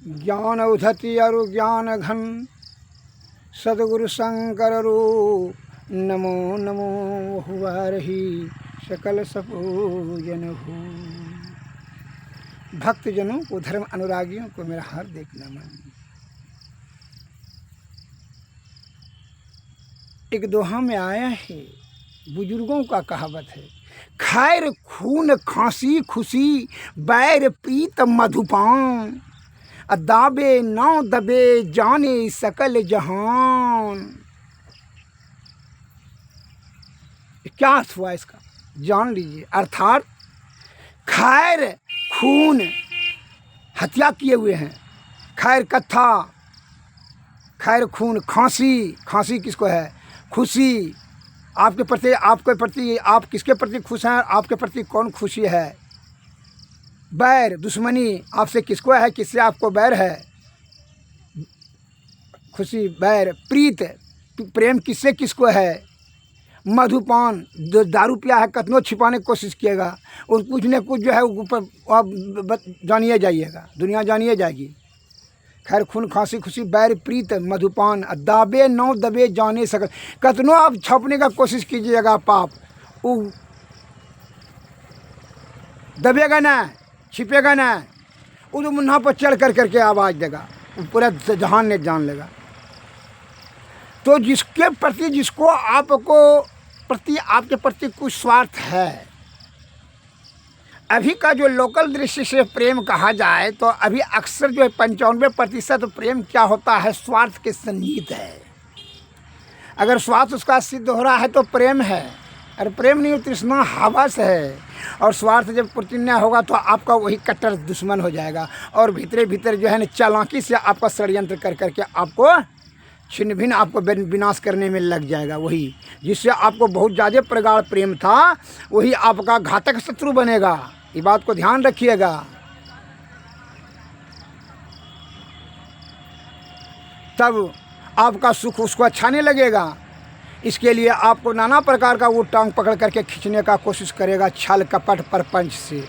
ज्ञान उधति अरु ज्ञान घन सदगुरु शंकर रूप नमो नमो हुआरही सकल सपूजन हो। भक्तजनों को, धर्म अनुरागियों को मेरा हार्दिक नमन। एक दोहा में आया है, बुजुर्गों का कहावत है, खैर खून खांसी खुशी बैर प्रीत मधुपान, दाबे नौ दबे जाने सकल जहान। क्या अर्थ हुआ इसका, जान लीजिए। अर्थात खैर खून हत्या किए हुए हैं, खैर कथा, खैर खून, खांसी, खांसी किसको है, खुशी आपके प्रति, आपके प्रति, आप किसके प्रति खुश हैं, आपके प्रति कौन खुशी है। बैर दुश्मनी आपसे किसको है, किससे आपको बैर है, खुशी बैर, प्रीत प्रेम किससे किसको है, मधुपान जो दारू पिया है कतनों छिपाने की कोशिश किएगा और कुछ न कुछ जो है ऊपर आप जानिए जाइएगा, दुनिया जानिए जाएगी। खैर खून खांसी खुशी बैर प्रीत मधुपान, दाबे नौ दबे जाने सकल, कतनों आप छपने का कोशिश कीजिएगा पाप, वो दबेगा ना, छिपेगा ना, वो तो मुन्ना पर चढ़ कर करके आवाज़ देगा, पूरा जहान ने जान लेगा। तो जिसके प्रति, जिसको आपको प्रति, आपके प्रति कुछ स्वार्थ है, अभी का जो लोकल दृष्टि से प्रेम कहा जाए तो अभी अक्सर जो है 95% प्रेम क्या होता है, स्वार्थ के सन्निहित है। अगर स्वार्थ उसका सिद्ध हो रहा है तो प्रेम है, अरे प्रेम नहीं, तृष्णा हवस है। और स्वार्थ जब पूर्ण होगा तो आपका वही कट्टर दुश्मन हो जाएगा और भीतरे भीतर जो है ना चालाकी से आपका षड्यंत्र कर करके आपको छिन्न भिन्न, आपको विनाश करने में लग जाएगा। वही जिससे आपको बहुत ज़्यादा प्रगाढ़ प्रेम था वही आपका घातक शत्रु बनेगा। ये बात को ध्यान रखिएगा। तब आपका सुख उसको अच्छा नहीं लगेगा। इसके लिए आपको नाना प्रकार का वो टांग पकड़ करके खींचने का कोशिश करेगा, छल कपट परपंच से,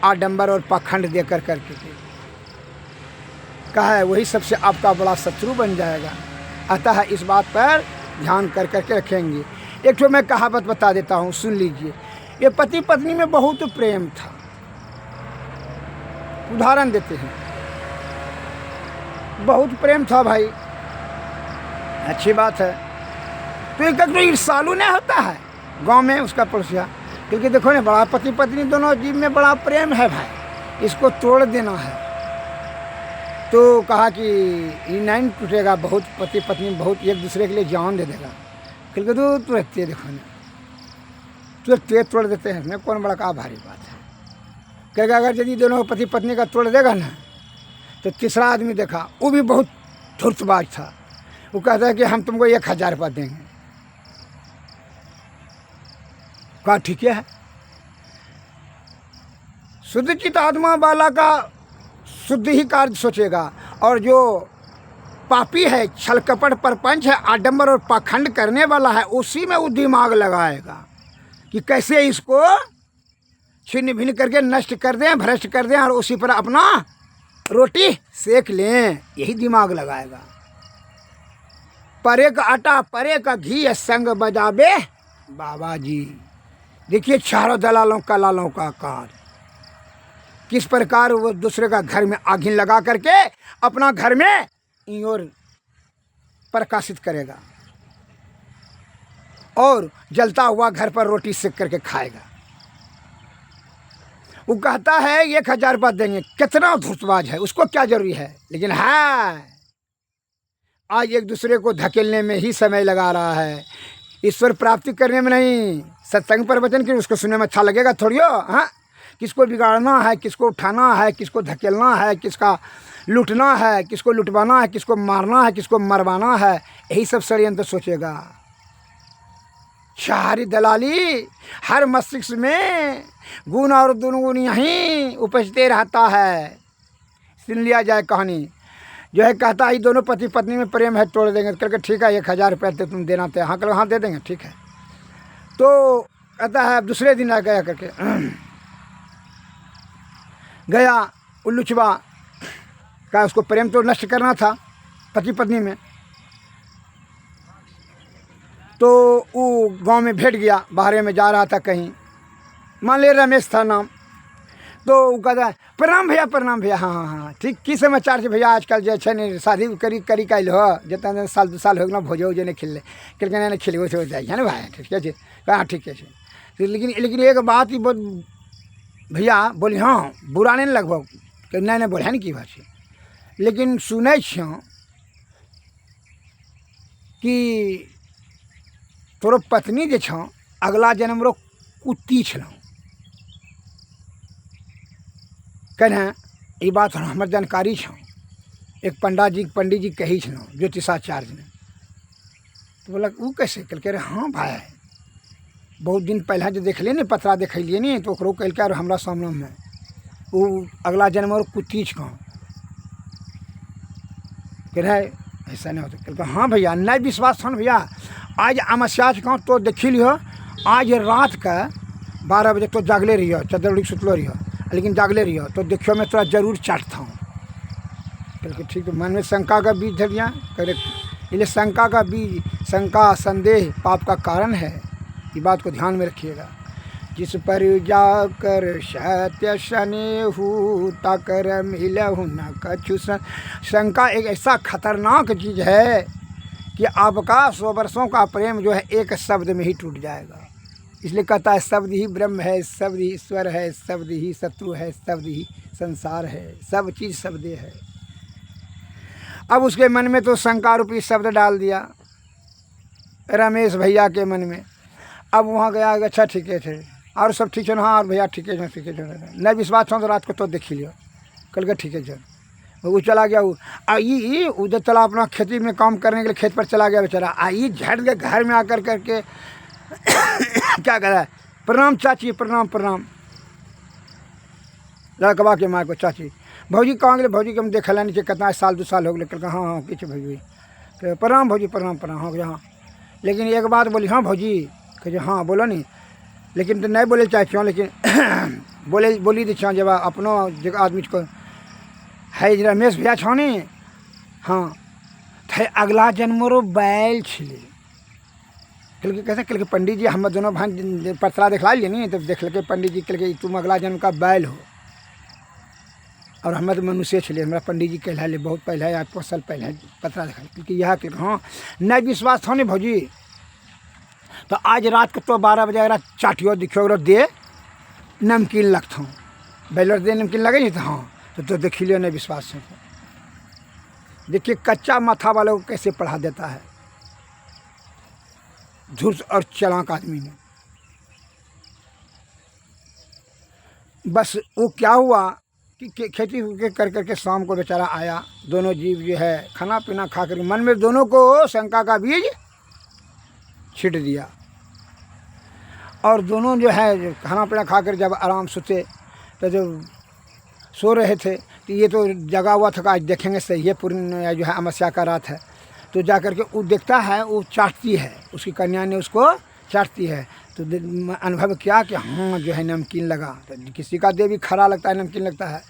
आडंबर और पाखंड दे कर करके कहा है, वही सबसे आपका बड़ा शत्रु बन जाएगा। अतः इस बात पर ध्यान कर करके रखेंगे। एक तो मैं कहावत बता देता हूँ, सुन लीजिए। ये पति पत्नी में बहुत प्रेम था। उदाहरण देते हैं, बहुत प्रेम था भाई, अच्छी बात है। तो एक तो ईर्ष्यालु नहीं होता है गांव में उसका पड़ोसिया, क्योंकि देखो ना बड़ा पति पत्नी दोनों जीव में बड़ा प्रेम है भाई, इसको तोड़ देना है। तो कहा कि ये नहीं टूटेगा, बहुत पति पत्नी बहुत एक दूसरे के लिए जान दे देगा। क्योंकि तो तुरंत देखो ना, तुरंत तोड़ देते हैं, मैं कौन बड़ा का भारी बात है। कहेगा अगर यदि दोनों पति पत्नी का तोड़ देगा ना, तो तीसरा आदमी देखा, वो भी बहुत धूर्तबाज था, वो कहता है कि हम तुमको 1000 रुपये देंगे। कहा ठीक है। शुद्ध चित्त आत्मा वाला का शुद्ध ही कार्य सोचेगा, और जो पापी है, छल कपट परपंच है, आडंबर और पाखंड करने वाला है, उसी में वो दिमाग लगाएगा कि कैसे इसको छिन्न भिन्न करके नष्ट कर दें, भ्रष्ट कर दें और उसी पर अपना रोटी सेक लें, यही दिमाग लगाएगा। परे का आटा परे का घी संग बजाबे बाबा जी। देखिए चारों दलालों कलालों का कार किस प्रकार वो दूसरे का घर में आग लगा करके अपना घर में और प्रकाशित करेगा और जलता हुआ घर पर रोटी सेक करके खाएगा। वो कहता है 1000 रुपये देंगे, कितना धूर्तबाज है, उसको क्या जरूरी है। लेकिन है आज एक दूसरे को धकेलने में ही समय लगा रहा है, ईश्वर प्राप्ति करने में नहीं। सत्संग प्रवचन की उसको सुनने में अच्छा लगेगा थोड़ी हो। हाँ, किसको बिगाड़ना है, किसको उठाना है, किसको धकेलना है, किसका लूटना है, किसको लुटवाना है, किसको मारना है, किसको मरवाना है, यही सब षड्यंत्र सोचेगा। सारी दलाली हर मस्तिष्क में गुण और दुर्गुण यहीं उपजते रहता है। सुन लिया जाए कहानी, जो है कहता है दोनों पति पत्नी में प्रेम है, तोड़ देंगे। करके ठीक है 1000 रुपये तो तुम देना थे। हाँ, कल हाँ दे देंगे, ठीक है। तो कहता है दूसरे दिन आ गया करके गया उल्लुचवा क्या उसको प्रेम तो नष्ट करना था पति पत्नी में। तो वो गांव में भेंट गया, बाहर में जा रहा था कहीं, मान ले रमेश था नाम। तो वो कहता प्रणाम भैया, हाँ हाँ हाँ ठीक, की समाचार है भैया, आजकल जो है शादी करी कैल हो, जितना साल 2 साल हो गया भोजो उजे नहीं खिले नहीं खिलबो से हो जाए है ना भाई, ठीक है जी, हाँ ठीक है। तो लेकिन एक बात ही बहुत भैया बोली, हाँ बुरा नहीं लगभग कि नहीं बोले नहीं की बात है, लेकिन सुनै छो कि तोरो पत्नी जे छो अगला जन्म रो कुत्ती छलो। कहना ये बात हमार जानकारी छो, एक पंडित जी कही छलो ज्योतिषाचार्य ने। तो बोला वो कैसे? कल कह रहे हाँ भाई, बहुत दिन पहले जो देख लिए न पतरा देखलिए नहीं तो ओकरो कल के हमरा सामने में वो अगला जन्म और कुत्ती छो। कह रहे ऐसा नहीं होता। कल हाँ भैया, नहीं विश्वास था भैया, आज अमावस्या कहूँ तो देखी लियो, आज रात का 12 बजे तो जागले रहियो, चदर उड़ी सुतलो रहियो, लेकिन जागले रहियो तो देखियो मैं तोरा जरूर चाटता हूँ। कहते ठीक, तो मन में शंका का बीज धर दिया। कह इसलिए शंका का बीज, शंका संदेह पाप का कारण है, ये बात को ध्यान में रखिएगा। जिस पर जाकर सत्य स्नेहु ताकर मिलहु न कछु। शंका एक ऐसा खतरनाक चीज़ है कि आपका 100 वर्षों का प्रेम जो है एक शब्द में ही टूट जाएगा। इसलिए कहता है शब्द ही ब्रह्म है, शब्द ही ईश्वर है, शब्द ही शत्रु है, शब्द ही संसार है, सब चीज़ शब्द है। अब उसके मन में तो शंका रूपी शब्द डाल दिया रमेश भैया के मन में। अब वहाँ गया, अच्छा ठीक है थे और सब ठीक है ना, हाँ और भैया ठीक है ठीक है, नहीं विश्वास हो तो रात को तो देख लियो। कल के ठीक है चल, वो चला गया। वो उधर चला अपना खेती में काम करने के लिए खेत पर चला गया बेचारा। आई झट के घर में आकर करके क्या कह रहा है, प्रणाम चाची, प्रणाम प्रणाम। लड़कवा के माँ को चाची, भौजी कहाँ गए? भौजी के हम देखा नहीं, कितना साल 2 साल हो गए। कल हाँ हाँ किस भौजी, प्रणाम भौजी, प्रणाम प्रणाम हो गया। हाँ लेकिन एक बात बोली, हाँ भौजी, कहे हाँ बोलो नहीं, लेकिन तो नहीं बोले चाहे क्यों, लेकिन बोली दी जब अपनो जगह आदमी को है रमेश भैया छाने, हाँ थे अगला जन्मरो बैल छिले। कल के कैसे? कल के पंडित जी हम दोनों भाई पतरा दिखला लिए नहीं, तब देख लगे पंडित जी कल के तुम अगला जन्म का बैल हो और हम तो मनुष्य छिले। हमारा पंडित जी कहला ले बहुत पहले, 8 साल पहले पतरा दिखा, क्योंकि यह कि हाँ नहीं विश्वास था नहीं भौजी, तो आज रात को तो 12 बजे अगर चाटियो दिखो दे नमकीन लगता हूँ, बैलर दे नमकीन लगे नहीं तो हाँ तो देख लियो नहीं विश्वास है। देखिए कच्चा माथा वालों को कैसे पढ़ा देता है, झूठ और चालाक आदमी ने। बस वो क्या हुआ कि खेती कर करके शाम को बेचारा आया, दोनों जीव जो है खाना पीना खा कर मन में दोनों को शंका का बीज छिट दिया। और दोनों जो है खाना पीना खा कर जब आराम सोते तो जब सो रहे थे तो ये तो जगा हुआ था, आज देखेंगे सही है पूर्ण जो है अमावस्या का रात है। तो जा कर के वो देखता है, वो चाटती है, उसकी कन्या ने उसको चाटती है। तो अनुभव किया कि हाँ जो है नमकीन लगा, तो किसी का देह भी खरा लगता है, नमकीन लगता है।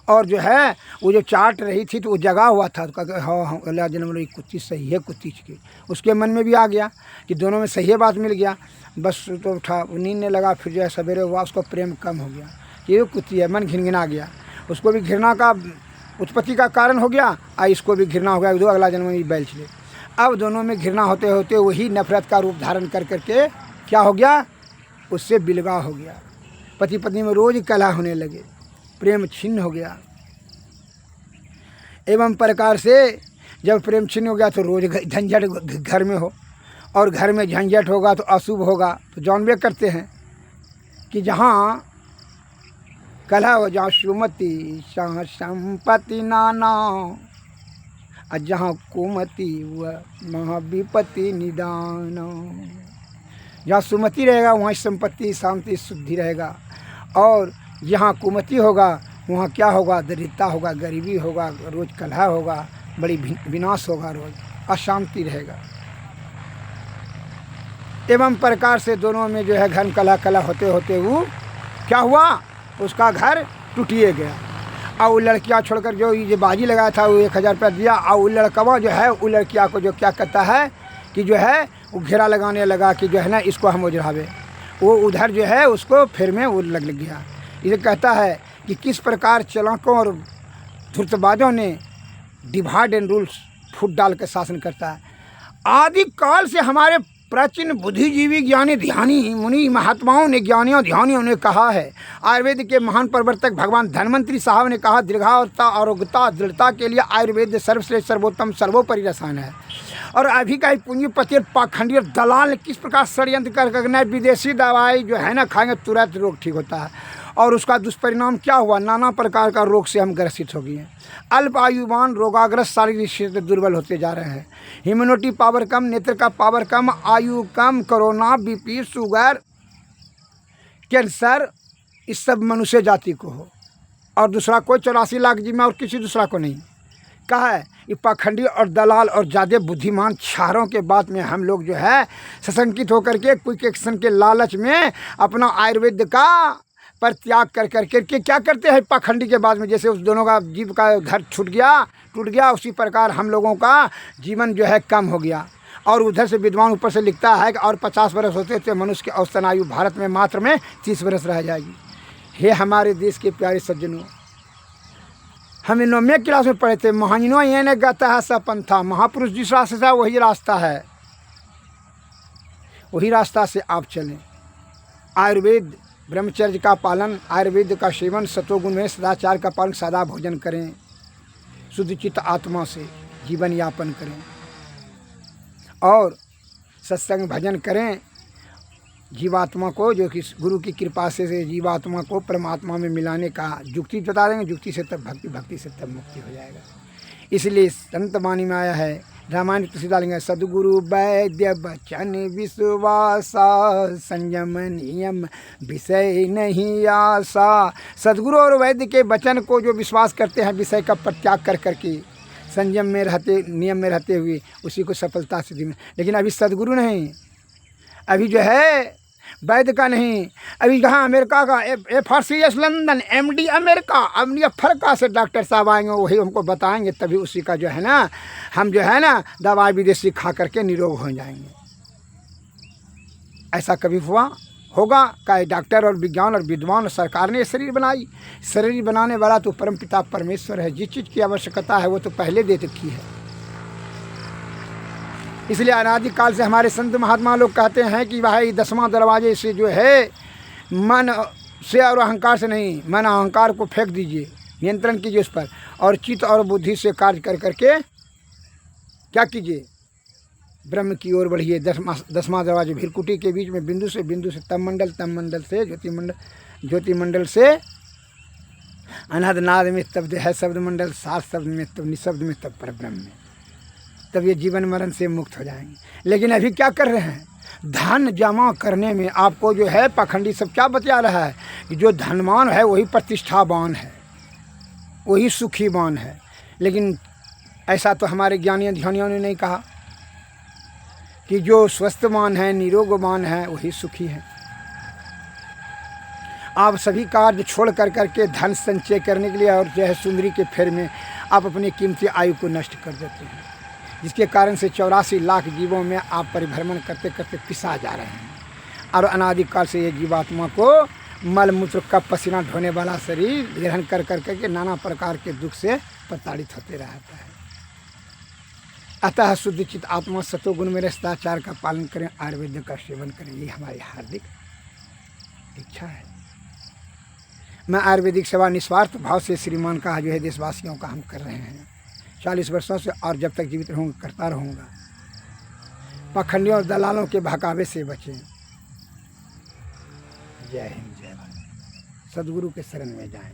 और जो है वो जो चाट रही थी तो वो जगा हुआ था, तो कहते हाँ अल्लाह जन्म रही कुत्ती सही है, कुत्ती की। उसके मन में भी आ गया कि दोनों में सही बात मिल गया। बस तो उठा, नींद ने लगा, फिर जो है सवेरे हुआ उसको प्रेम कम हो गया, ये कुत्ती है, मन घिनघिना गया। उसको भी घृणा का उत्पत्ति का कारण हो गया, इसको भी घृणा हो गया, दो अगला जन्म में बैल चले। अब दोनों में घृणा होते होते वही नफरत का रूप धारण कर करके क्या हो गया, उससे बिलगा हो गया। पति पत्नी में रोज कलह होने लगे, प्रेम छिन्न हो गया। एवं प्रकार से जब प्रेम छिन्न हो गया तो रोज झंझट घर में हो, और घर में झंझट होगा तो अशुभ होगा। तो जानबे करते हैं कि जहाँ कलह हो जहाँ सुमति सह संपत्ति नाना, और जहाँ कुमति वह महाविपत्ति निदान। जहाँ सुमति रहेगा वहाँ संपत्ति शांति शुद्धि रहेगा, और जहाँ कुमति होगा वहाँ क्या होगा, दरिद्रता होगा, गरीबी होगा, रोज कलह होगा, बड़ी विनाश होगा, रोज अशांति रहेगा। एवं प्रकार से दोनों में जो है घर कलह होते होते वो क्या हुआ, उसका घर टूटिए गया। और वो लड़कियाँ छोड़कर जो ये बाजी लगाया था वो 1000 रुपया दिया, और वो लड़कवा जो है वो लड़कियाँ को जो क्या करता है कि जो है वो घेरा लगाने लगा कि जो है ना इसको हम उजड़ावे। वो उधर जो है उसको फिर में वो लग गया। ये कहता है कि किस प्रकार चालाकों और धूर्तबाजों ने डिवाइड एंड रूल्स फूट डाल कर शासन करता है। आदि काल से हमारे प्राचीन बुद्धिजीवी ज्ञानी ध्यानी मुनि महात्माओं ने ज्ञानियों ध्यानियों ने कहा है। आयुर्वेद के महान प्रवर्तक भगवान धन्वंतरी साहब ने कहा, दीर्घायुता आरोग्यता दृढ़ता के लिए आयुर्वेद सर्वश्रेष्ठ सर्वोत्तम सर्वोपरि रसायन है। और अभी का पूंजीपति और पाखंडी और दलाल ने किस प्रकार षड्यंत्र कर विदेशी दवाई जो है ना खाएंगे तुरंत रोग ठीक होता है, और उसका दुष्परिणाम क्या हुआ, नाना प्रकार का रोग से हम ग्रसित हो गए हैं। अल्प आयुवान रोगाग्रस्त शारीरिक क्षेत्र दुर्बल होते जा रहे हैं। इम्यूनिटी पावर कम, नेत्र का पावर कम, आयु कम, कोरोना, बीपी, शुगर, कैंसर, इस सब मनुष्य जाति को हो, और दूसरा कोई 84 लाख जीव में और किसी दूसरा को नहीं। कहा है ये पाखंडी और दलाल और ज़्यादा बुद्धिमान छारों के बात में हम लोग जो है सशंकित होकर के क्विक एक्शन के लालच में अपना आयुर्वेद का पर त्याग कर करके क्या करते हैं पाखंडी के बाद में, जैसे उस दोनों का जीव का घर टूट गया उसी प्रकार हम लोगों का जीवन जो है कम हो गया। और उधर से विद्वान ऊपर से लिखता है कि और 50 वर्ष होते थे मनुष्य की औसतन आयु भारत में मात्र में 30 वर्ष रह जाएगी। हे हमारे देश के प्यारे सज्जनों, हम 9वीं क्लास में पढ़े थे, महाजनों ये ने गाता है सपंथा, महापुरुष जिस रास्ते से वही रास्ता है, वही रास्ता से आप चलें। आयुर्वेद ब्रह्मचर्य का पालन, आयुर्वेद का सेवन, सतोगुण में सदाचार का पालन, सदा भोजन करें, शुद्ध चित्त आत्मा से जीवन यापन करें और सत्संग भजन करें। जीवात्मा को जो कि गुरु की कृपा से जीवात्मा को परमात्मा में मिलाने का युक्ति बता देंगे, युक्ति से तब भक्ति, भक्ति से तब मुक्ति हो जाएगा। इसलिए संत वाणी में आया है, रामायण तुलसीदास लिंग, सदगुरु वैद्य बचन विश्वासा, संयम नियम विषय नहीं आशा। सदगुरु और वैद्य के वचन को जो विश्वास करते हैं, विषय का परित्याग कर करके संयम में रहते, नियम में रहते हुए उसी को सफलता से जीवन। लेकिन अभी सदगुरु नहीं, अभी जो है वैद्य का नहीं, अभी कहाँ अमेरिका का FRCS लंदन, MD अमेरिका, अब अफ्रीका से डॉक्टर साहब आएंगे, वही हमको बताएंगे, तभी उसी का जो है ना हम जो है ना दवाई विदेशी खा करके निरोग हो जाएंगे। ऐसा कभी हुआ होगा? का डॉक्टर और विज्ञान और विद्वान और सरकार ने शरीर बनाई, शरीर बनाने वाला तो परमपिता परमेश्वर है। जिस चीज़ की आवश्यकता है वो तो पहले दे रखी है। इसलिए अनादि काल से हमारे संत महात्मा लोग कहते हैं कि भाई 10वां दरवाजे से जो है मन से और अहंकार से नहीं, मन अहंकार को फेंक दीजिए, नियंत्रण कीजिए उस पर, और चित्त और बुद्धि से कार्य कर करके क्या कीजिए, ब्रह्म की ओर बढ़िए। 10वां दरवाजे भीरकुटी के बीच में बिंदु से तम मंडल से ज्योतिमंडल से अनहद नाद में तब है शब्द मंडल, 7 शब्द में तब निशब्द में तब पर ब्रह्म में, तब ये जीवन मरण से मुक्त हो जाएंगे। लेकिन अभी क्या कर रहे हैं, धन जमा करने में आपको जो है पाखंडी सब क्या बता रहा है कि जो धनवान है वही प्रतिष्ठावान है, वही सुखीवान है। लेकिन ऐसा तो हमारे ज्ञानी ध्यानियों ने नहीं कहा कि जो स्वस्थवान है, निरोगवान है, वही सुखी है। आप सभी कार्य छोड़ कर करके धन संचय करने के लिए और जो है सुंदरी के फेर में आप अपनी कीमती आयु को नष्ट कर देते हैं, जिसके कारण से 84 लाख जीवों में आप परिभ्रमण करते करते पिसा जा रहे हैं। और अनादिकाल से ये जीवात्मा को मल मूत्र का पसीना ढोने वाला शरीर ग्रहण कर करके नाना प्रकार के दुख से प्रताड़ित होते रहता है। अतः शुद्ध चित्त आत्मा सतोगुण में सदाचार का पालन करें, आयुर्वेद का सेवन करें, ये हमारी हार्दिक इच्छा है। मैं आयुर्वेदिक सेवा निस्वार्थ भाव से श्रीमान का जो है देशवासियों का हम कर रहे हैं 40 वर्षों से, और जब तक जीवित रहूँगा करता रहूँगा। पाखंडियों और दलालों के बहकावे से बचें। जय हिंद, जय भारत। सद्गुरु के शरण में जाएं।